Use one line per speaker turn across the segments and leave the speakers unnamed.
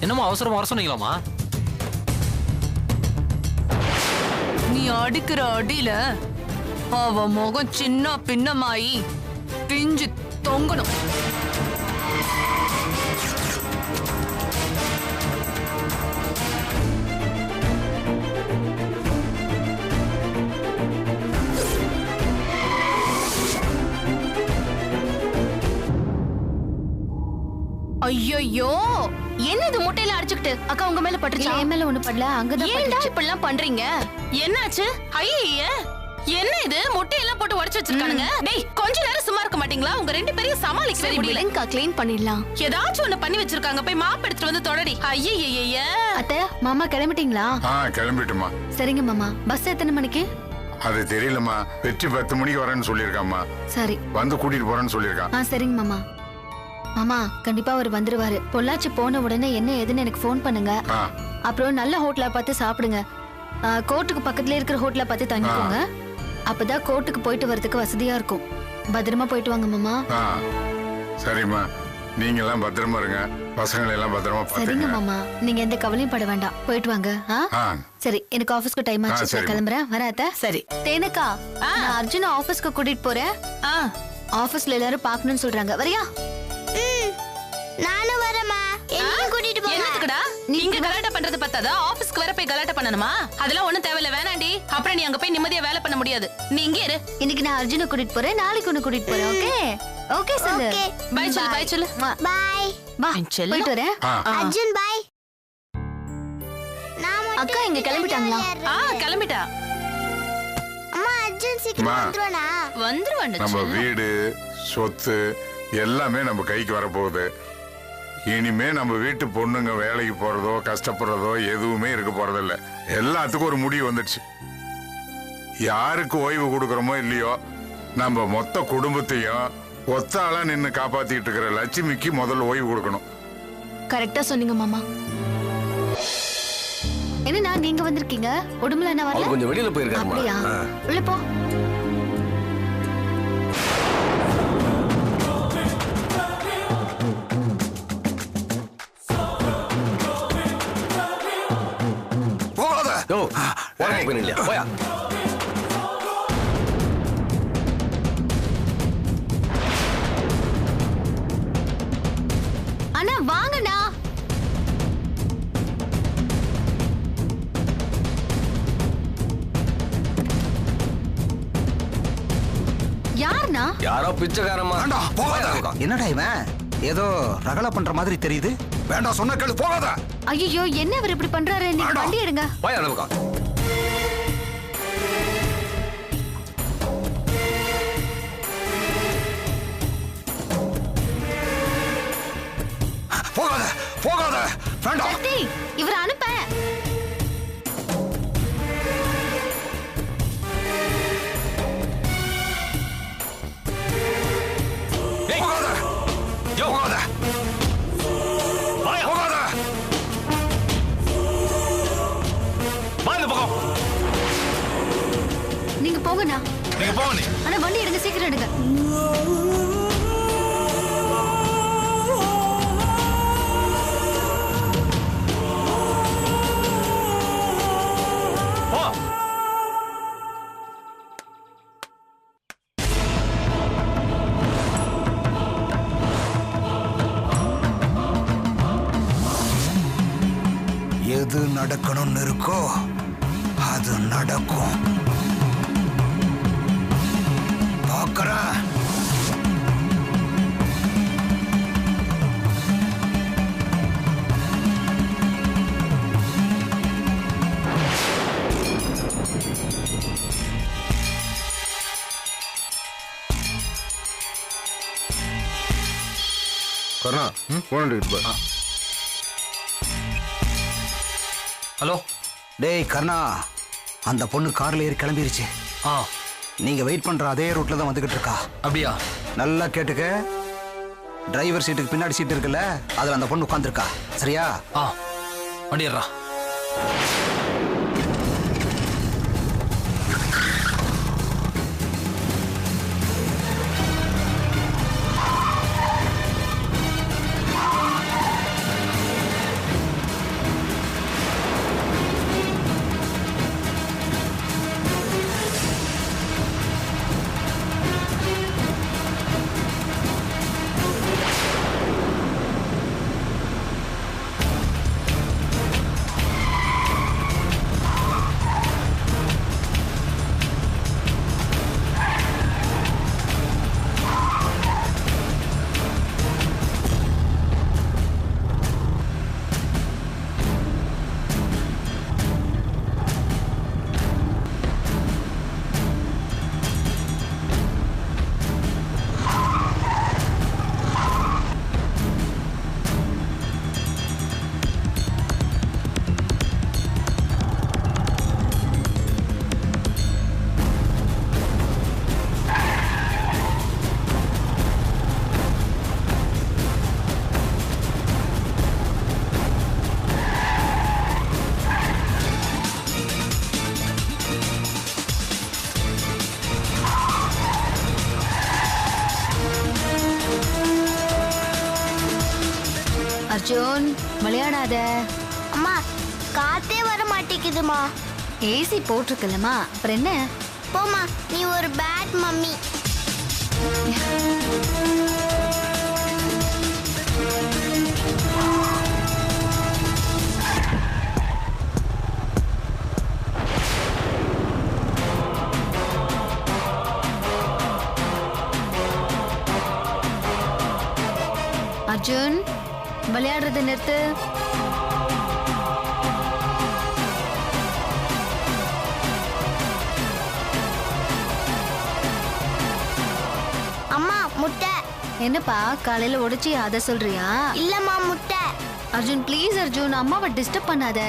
என்னமா அவசரமா வர சொன்னீங்களாமா?
நீ அடிக்கிற அடியில அவ முகம் சின்ன பின்னமாயி பிஞ்சு தொங்கணும். ஐயோ, என்னது முட்டையில அடிச்சுக்கிட்டு? அக்கா உங்க மேல பட்டுச்சா?
என் மேல ஒண்ணு படல, அங்கதான் பட்டுச்சு.
இப்படிலாம் பண்றீங்க? என்னாச்சு? ஐயே, என்ன இது? முட்டையெல்லாம் போட்டு உடைச்சு வச்சிருக்கானுங்க. டேய், கொஞ்ச நேரம் சும்மா இருக்க மாட்டீங்களா? உங்க ரெண்டு பேரையும் சமாளிக்கவே முடியல.
விடுங்கக்கா, க்ளீன் பண்ணிடலாம்.
ஏதாச்சும் ஒண்ணு பண்ணி வச்சிருக்காங்க. போய் மாப் எடுத்துட்டு வந்து தொடடி. ஐயே.
அத்தை, மாமா கிளம்பிட்டீங்களா?
கிளம்பிட்டுமா.
சரிங்க மாமா. பஸ் எத்தனை மணிக்கு?
அது தெரியலம்மா. வெற்றி 10 மணிக்கு வரேன்னு சொல்லியிருக்காம்மா.
சரி,
வந்து கூட்டிட்டு போறேன்னு சொல்லியிருக்கான்.
சரிங்க மாமா. மாமா, கண்டிப்பா அவர் வந்துருவாரு. பொள்ளாச்சி போன உடனே என்ன ஏதுன்னு எனக்கு ஃபோன் பண்ணுங்க. அப்புறம் நல்ல ஹோட்டலா பார்த்து சாப்பிடுங்க. கோர்ட்டுக்கு பக்கத்துல இருக்கிற ஹோட்டலா பார்த்து தங்கிக்கோங்க. அப்பதான் கோர்ட்டுக்கு போயிட்டு வரதுக்கு வசதியா இருக்கும். பத்திரமா போயிட்டு வாங்க மாமா.
சரிம்மா, நீங்க எல்லாம் பத்திரமா இருங்க. பசங்களை எல்லாம் பத்திரமா பாத்துங்க.
சரிங்க மாமா, நீங்க எந்த கவலையும் பட வேண்டாம். போயிட்டு வாங்க. சரி, எனக்கு ஆபீஸ்க்கு டைம் ஆச்சு. நான் கிளம்புறேன். வராத?
சரி.
தேனக்கா, நான் அர்ஜுன ஆபீஸ்க்கு கூட்டிட்டு போறேன். ஆபீஸ்ல எல்லாரும் பாக்கணும்னு சொல்றாங்க. வரியா?
நானும் வரமா. என்ன கூட்டிட்டு போங்க.
என்னதுக்குடா? நீங்க கலாட்டா பண்றது பத்தாதா? ஆபீஸ்க்கு வர போய் கலாட்டா பண்ணணுமா? அதெல்லாம் ஒண்ணும் தேவையில்ல, வேணாண்டி. அப்புறம் நீ அங்க போய் நிம்மதியா வேலை பண்ண முடியாது. நீ இங்க இரு.
இன்னைக்கு நான் அர்ஜுன கூட்டிட்டு போறேன், நாளைக்கு உன்னை கூட்டிட்டு போறேன். ஓகே? ஓகே சொல்லு.
பை சொல்லு. பை சொல்லு.
பை.
பா, போயிட்டு வரேன்.
அர்ஜுன் பை.
அக்கா இங்க கிளம்பிட்டாங்களா?
கிளம்பிட்டா.
அம்மா, அர்ஜுன் சீக்கிரம் வந்துருவானா?
வந்துருவான்.
நம்ம வீடு சொத்து எல்லாமே நம்ம கைக்கு வரப்போகுது. இனிமே நம்ம வீட்டு பொண்ணுங்க வேலைக்கு போறதோ கஷ்டப்படுறதோ எதுவுமே இருக்க போறதில்ல. எல்லாத்துக்கும் ஒரு முடிவு வந்துடுச்சு. யாருக்கு ஓய்வு கொடுக்கறோமோ இல்லையோ, நம்ம மொத்த குடும்பத்தையும் ஒத்த ஆளா நின்னு காப்பாத்திட்டு இருக்கிற லட்சுமிக்கு முதல்ல ஓய்வு கொடுக்கணும்.
கரெக்டா சொன்னீங்க மாமா. என்னன்னா நீங்க வந்திருக்கீங்க? உடம்புல என்ன வரல?
கொஞ்சம் வெளியில போயிருக்காங்க.
அப்படியா? உள்ள போ.
போயா.
அண்ணா வாங்கண்ணா. யாருண்ணா?
யாரோ பிச்சைக்காரமா.
என்னடா இவன் ஏதோ ரகல பண்ற மாதிரி தெரியுது. வேண்டாம் சொன்ன கேளு, போகாத.
ஐயோ, என்ன இவர் இப்படி பண்றாரு? நீங்க வண்டி எடுங்க.
போயா நமக்கா.
போகாத போகாத. வேண்டாம்.
சக்தி, இவரை அனுப்ப.
போகாத. போகாத. போகாத.
நீங்க போங்கண்ணா.
நீங்க போங்க.
ஆனா வண்டி எடுங்க, சீக்கிரம் எடுங்க.
எது நடக்கணும்னு இருக்கோ அது நடக்கும். பார்க்கறேன்.
கர்ணா, போன் எடுத்து போ.
ஹலோ.
டேய் கர்ணா, அந்த பொண்ணு கார்ல ஏறி கிளம்பிருச்சு. நீங்க வெயிட் பண்ற அதே ரூட்ல தான் வந்துகிட்டு இருக்கா.
அப்படியா?
நல்லா கேட்டுக்க. டிரைவர் சீட்டுக்கு பின்னாடி சீட் இருக்குல்ல, அதுல அந்த பொண்ணு உட்கார்ந்திருக்கா. சரியா?
வண்டி ஏறா.
அர்ஜுன் விளையாடாத.
அம்மா காத்தே வர மாட்டேங்குதுமா.
ஏசி போட்டிருக்கலமா, அப்புறம் என்ன?
போமா, நீ ஒரு பேட் மம்மி.
அர்ஜுன் விளையாடுறத நிறுத்து.
அம்மா முட்டை.
என்னப்பா காலையில உடைச்சி அத சொல்றியா?
இல்லம்மா முட்டை.
அர்ஜுன் ப்ளீஸ் அர்ஜுன், அம்மாவை டிஸ்டர்ப் பண்ணாத.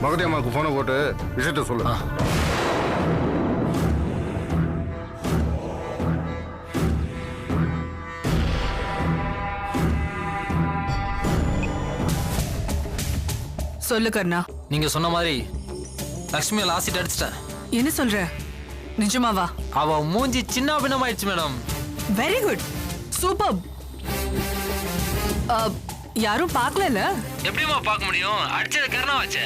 மகதி அம்மாவுக்கு போனை போட்டு விஷயத்த சொல்லு.
சொல்லு கர்ணா.
நீங்க சொன்ன மாதிரி லக்ஷ்மியை லாஸ்ட் அடிச்சிட்டேன்.
என்ன சொல்ற? நிஜமாவா?
அவ மூஞ்சி சின்ன பின்னமாயிடுச்சு மேடம்.
Very good, super. யாரும் பார்க்கல?
எப்படிமா பார்க்க முடியும்? அடிச்சது கர்ணாவாச்சே.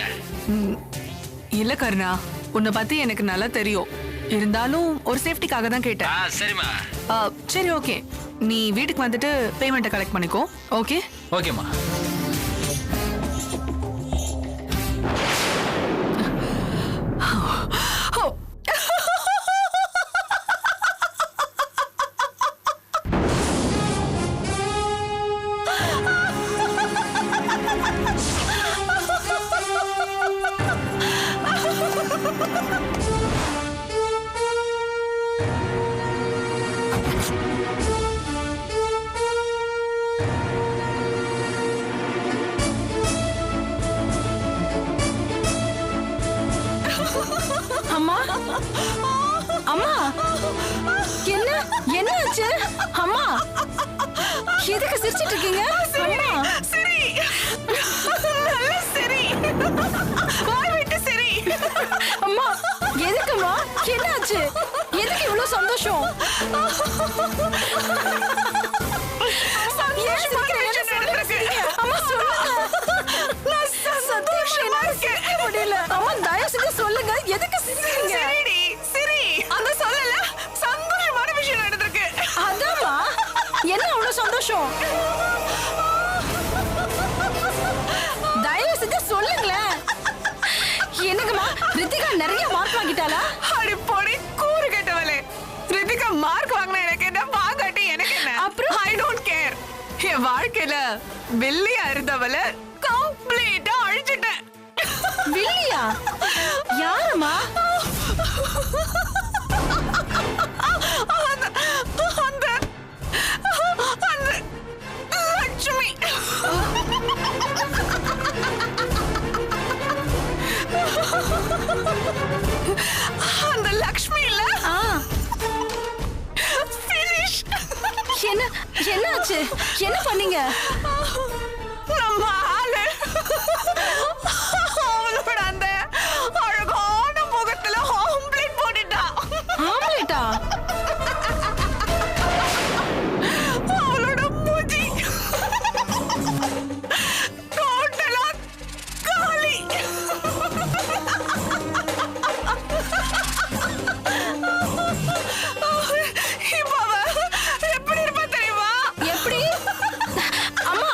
இல்ல கர்ணா, உன்னை பத்தி எனக்கு நல்லா தெரியும். இருந்தாலும் ஒரு சேஃப்டிக்காக தான் கேட்டேன்.
சரிம்மா.
சரி ஓகே, நீ வீட்டுக்கு வந்துட்டு பேமெண்ட்டை கலெக்ட் பண்ணிக்கோ. ஓகே
ஓகேம்மா.
அம்மா அம்மா என்ன என்ன ஆச்சு? அம்மா எதுக்கு சிரிச்சிட்டு இருக்கீங்க? அம்மா
சரி, நல்ல சரி, வாய் விட்டு சரி.
அம்மா எதுக்குமா? என்ன ஆச்சு? எதுக்கு இவ்வளவு சந்தோஷம்? சொல்லுங்க, எதுக்கு சிரிக்கிறீங்க?
சரி, அந்த சொல்லல சந்தோஷமான விஷயம் நடந்திருக்கு.
அதாம்மா, என்ன அவ்வளவு சந்தோஷம்? தயவு செஞ்சு சொல்லுங்களேன். என்னங்கம்மா, ரித்திகா நிறைய மார்க் வாங்கிட்டாளா?
அடி போடி கூறு கேட்டவளே. ரித்திகா மார்க் வாங்கினா எனக்கு என்ன, வாங்காட்டி எனக்கு என்ன?
அப்புறம்
ஐ டோன்ட் கேர். என் வாழ்க்கையில வெள்ளியா இருந்தவள கம்ப்ளீட்டா அழிச்சிட்டேன்.
வில்லியா? யாரம்மா?
அந்த லட்சுமி. அந்த லக்ஷ்மி இல்ல, ஃபினிஷ்.
என்னாச்சு? என்ன பண்ணீங்க?
நம்ம ஆளு அவளோட அந்த அழகான முகத்துல ஆம்லெட் போட்டுட்டா.
ஆம்லெட்டா?
அவளோட மூஞ்சி டோட்டலா காலி. இப்ப அவ எப்படி இருப்பா தெரியுமா?
எப்படி? அம்மா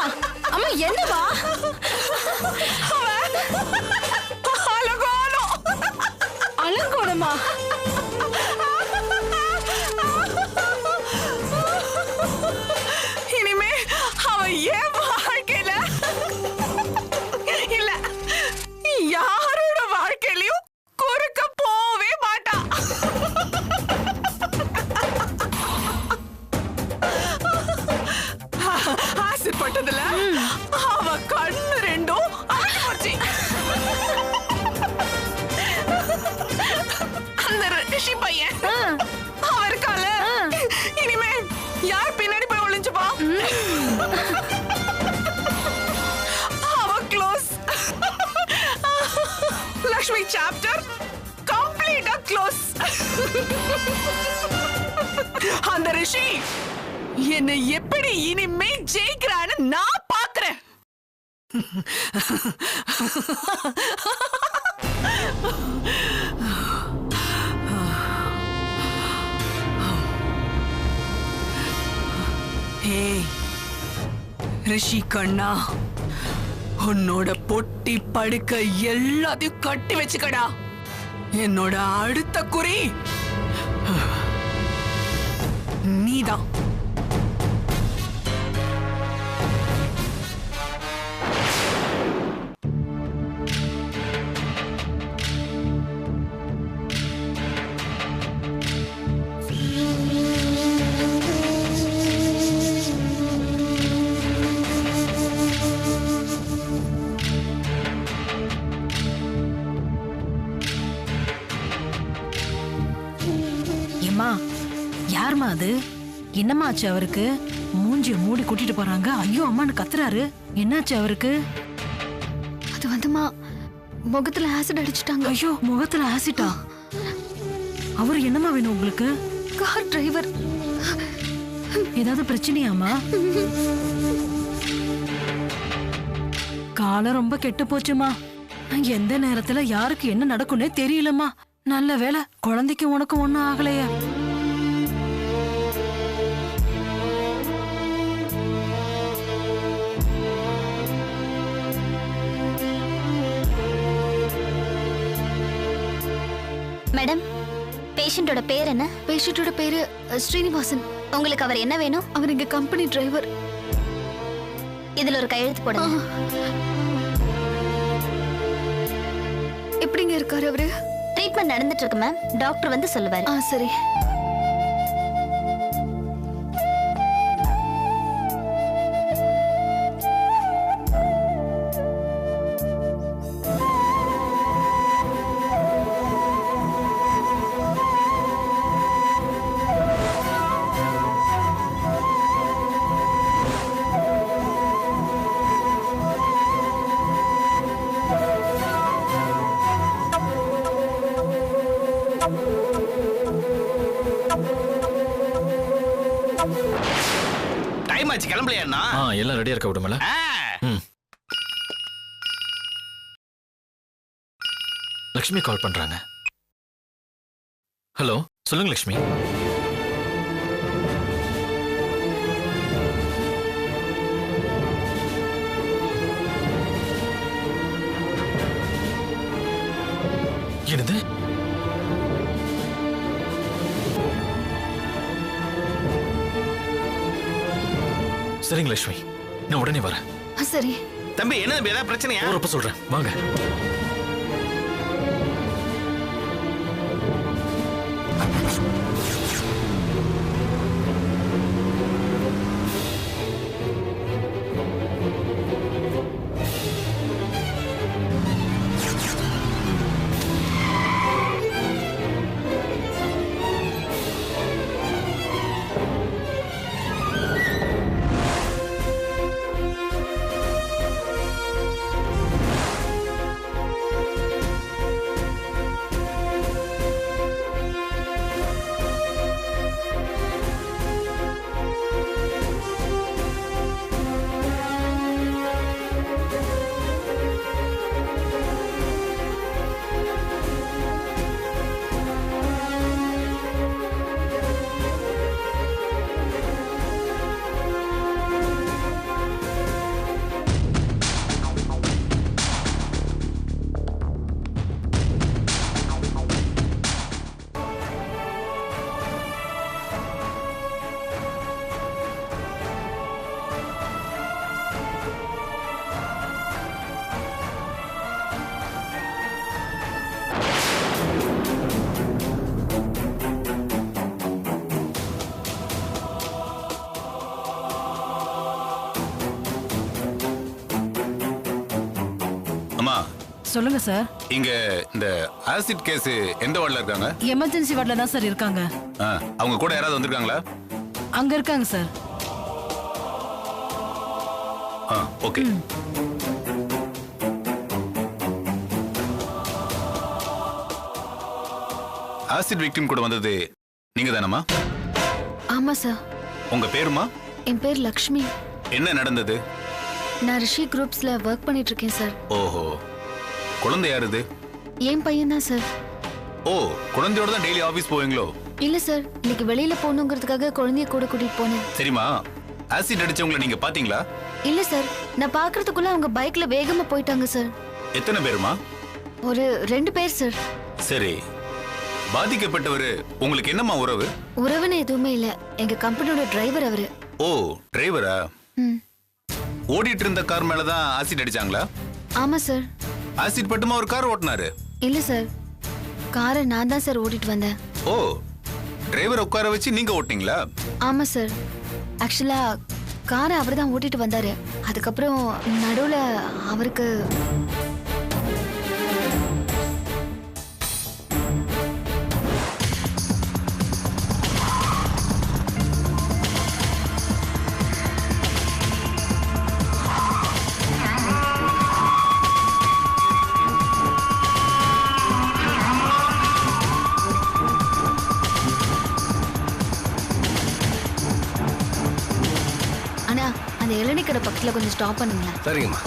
அந்த ரிஷி என்னை எப்படி இனிமே ஜெயிக்கிறான்னு நான் பாக்குறேன். ஏய் ரிஷி கண்ணா, உன்னோட பொட்டி படுக்க எல்லாத்தையும் கட்டி வச்சுக்கடா. என்னோட அடுத்த குறி நீதான்.
யாருமா அது? என்னம்மா ஆச்சு அவருக்கு? மூஞ்சிய மூடி கூட்டிட்டு போறாங்க. ஐயோ அம்மான்னு கத்துறாரு. என்னாச்சு அவருக்கு?
அது வந்துமா முகத்துல ஆசிட் அடிச்சிட்டாங்க.
ஐயோ முகத்துல ஆசிட்டா? அவரு என்னம்மா வேணும் உங்களுக்கு?
Car driver.
ஏதாவது பிரச்சனையாமா? காலம் ரொம்ப கெட்டு போச்சுமா. எந்த நேரத்துல யாருக்கு என்ன நடக்கும்னே தெரியலம்மா. நல்ல வேளை குழந்தைக்கு உனக்கு ஒண்ணும் ஆகலையா?
மேடம், பேஷண்டோட பேர் என்ன? பேஷண்டோட பேரு ஸ்ரீனிவாசன். உங்களுக்கு அவர் என்ன வேணும்? அவர் எங்க கம்பெனி டிரைவர். இதுல ஒரு கையெழுத்து போடுங்க. எப்படிங்க இருக்காரு அவரு? ட்ரீட்மெண்ட் நடந்துட்டு இருக்கு மேம். டாக்டர் வந்து சொல்லுவாரு. சரி.
டைம் ஆச்சு, கிளம்பலையா?
எல்லாம் ரெடியா இருக்க விடுமல. லக்ஷ்மி கால் பண்றாங்க. ஹலோ, சொல்லுங்க லக்ஷ்மி. என்னது? சரிங்க லட்சுமி, நான் உடனே வரேன்.
சரி
தம்பி. என்ன தம்பி, ஏதாவது பிரச்சனையா?
ஒருப்ப சொல்றேன், வாங்க.
சொல்லுங்க சார்.
இங்க இந்த ஆசிட் கேஸ் எந்த வார்டுல இருக்காங்க?
எமர்ஜென்சி வார்டுல தான் சார் இருக்காங்க.
அவங்க கூட யாராவது வந்திருக்காங்களா?
அங்க இருக்காங்க சார்.
ஓகே. ஆசிட் விக்டிம் கூட வந்தது நீங்க தானம்மா?
ஆமா சார்.
உங்க பேருமா?
என் பேர் லக்ஷ்மி.
என்ன நடந்தது?
நான் ரிஷி குரூப்ஸ்ல ஒர்க் பண்ணிட்டு இருக்கேன் சார்.
ஓஹோ, குழந்தை யாருது?
என் பையன் தான் சார்.
ஓ, குழந்தையோட தான் டெய்லி ஆபீஸ் போவீங்களோ?
இல்ல சார், இன்னைக்கு வெளியில போகணுங்கிறதுக்காக குழந்தைய கூட கூட்டிட்டு போனேன்.
சரிம்மா, ஆசிட் அடிச்சவங்களை நீங்க பாத்தீங்களா? இல்ல
சார், நான் பாக்குறதுக்குள்ள அவங்க பைக்ல வேகமா போயிட்டாங்க சார்.
எத்தனை பேருமா?
ஒரு 2 பேர் சார்.
சரி, பாதிக்கப்பட்டவர் உங்களுக்கு என்னம்மா உறவு?
உறவுன்னு எதுவுமே இல்ல, எங்க கம்பெனியோட டிரைவர் அவரு.
ஓ, டிரைவரா? ஓடிட்டு இருந்த கார் மேலதான் ஆசிட் அடிச்சாங்களா?
ஆமா சார்.
ஆசிட் பட்டுமா ஒரு கார் ஓட்டினாரு?
இல்ல சார், காரை நான் தான் சார் ஓட்டிட்டு வந்தேன்.
ஓ, டிரைவர் உட்கார வச்சு நீங்க ஓட்டினீங்களா?
ஆமா சார். ஆக்சுவலா காரை அவர் தான் ஓட்டிட்டு வந்தாரு. அதுக்கப்புறம் நடுவுல அவருக்கு அந்த இளநீ கடை பக்கத்துல கொஞ்சம் ஸ்டாப் பண்ணுங்களேன்.
சரிங்கம்மா.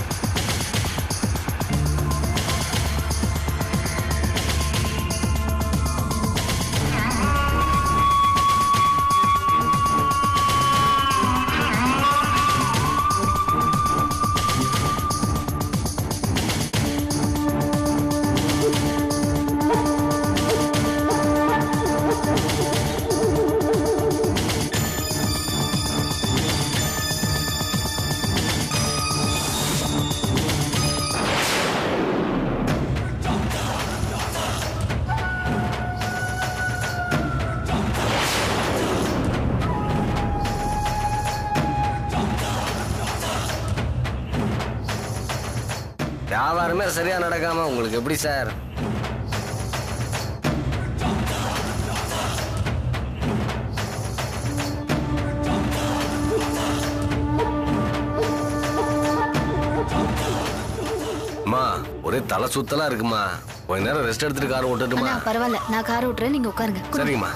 வியாபாரமே சரியா நடக்காம உங்களுக்கு எப்படி சார்? அம்மா, ஒரே தலை சுத்தலா இருக்குமா. கொஞ்ச நேரம் ரெஸ்ட் எடுத்துட்டு கார் ஓட்டட்டுமா?
பரவாயில்ல, நான் கார் ஓட்டுறேன், நீங்க உட்காருங்க.
சரிங்கம்மா.